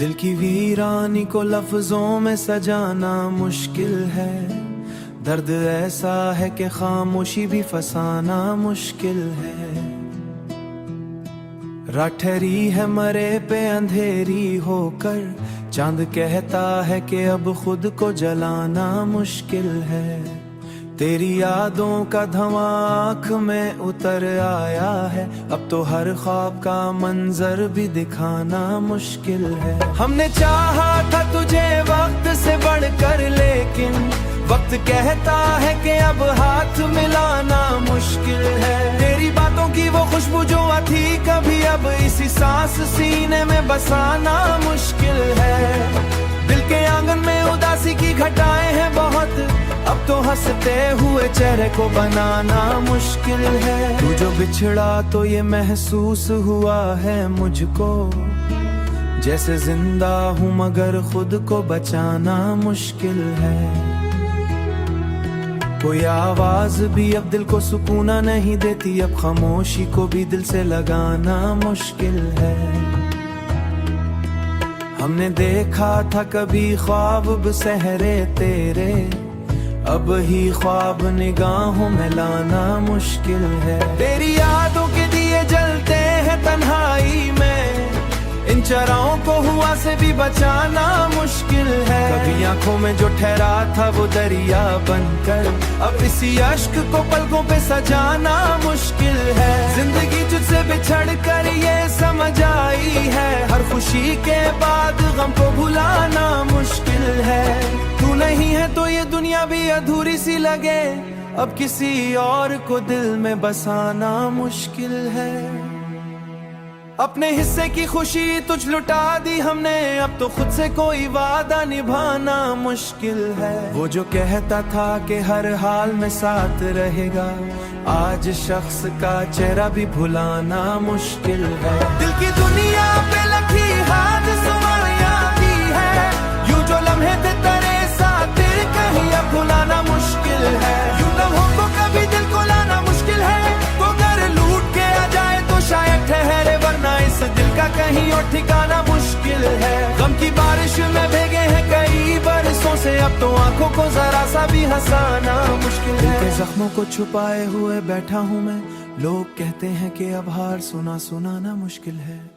दिल की वीरानी को लफ्जों में सजाना मुश्किल है। दर्द ऐसा है कि खामोशी भी फसाना मुश्किल है। रात ठहरी है मरे पे अंधेरी होकर, चांद कहता है कि अब खुद को जलाना मुश्किल है। तेरी यादों का धुआं आँख में उतर आया है, अब तो हर ख्वाब का मंजर भी दिखाना मुश्किल है। हमने चाहा था तुझे वक्त से बढ़कर, लेकिन वक्त कहता है कि अब हाथ मिलाना मुश्किल है। तेरी बातों की वो खुशबू जो थी कभी, अब इसी सांस सीने में बसाना मुश्किल है। दिल के आंगन में उदासी की घटाएं हैं बहुत, अब तो हंसते हुए चेहरे को बनाना मुश्किल है। तू जो बिछड़ा तो ये महसूस हुआ है मुझको, जैसे जिंदा हूँ मगर खुद को बचाना मुश्किल है। कोई आवाज भी अब दिल को सुकून नहीं देती, अब खामोशी को भी दिल से लगाना मुश्किल है। हमने देखा था कभी ख्वाब सहरे तेरे, अब ही ख्वाब निगाहों में लाना मुश्किल है। तेरी यादों के दिए जलते हैं तन्हाई में, इन चराओं को हुआ से भी बचाना मुश्किल है। कभी आंखों में जो ठहरा था वो दरिया बनकर, अब इसी अश्क को पलकों पे सजाना मुश्किल है। जिंदगी तुझसे बिछड़ कर ये समझ आई है, हर खुशी के बाद गम को भुलाना मुश्किल है। तू नहीं है तो ये दुनिया भी अधूरी सी लगे, अब किसी और को दिल में बसाना मुश्किल है। अपने हिस्से की खुशी तुझ लुटा दी हमने, अब तो खुद से कोई वादा निभाना मुश्किल है। वो जो कहता था कि हर हाल में साथ रहेगा, आज शख्स का चेहरा भी भुलाना मुश्किल है। दिल की दुनिया पे लगी हाथ सवारियां की है, यूं जो लम्हे थे तेरे साथ तेरे कहीं अब भुलाना मुश्किल है। यूं लम्हों को कभी दिल को लाना मुश्किल है, तो अगर लूट के आ जाए तो शायद ठहरे, वरना इस दिल का कहीं और ठिकाना मुश्किल है। गम की बारिश में भीगे हैं कई बरसों से, अब तो आंखों को जरा सा भी हंसाना मुश्किल है। दिल के जख्मों को छुपाए हुए बैठा हूँ मैं, लोग कहते हैं कि अब हार सुनाना मुश्किल है।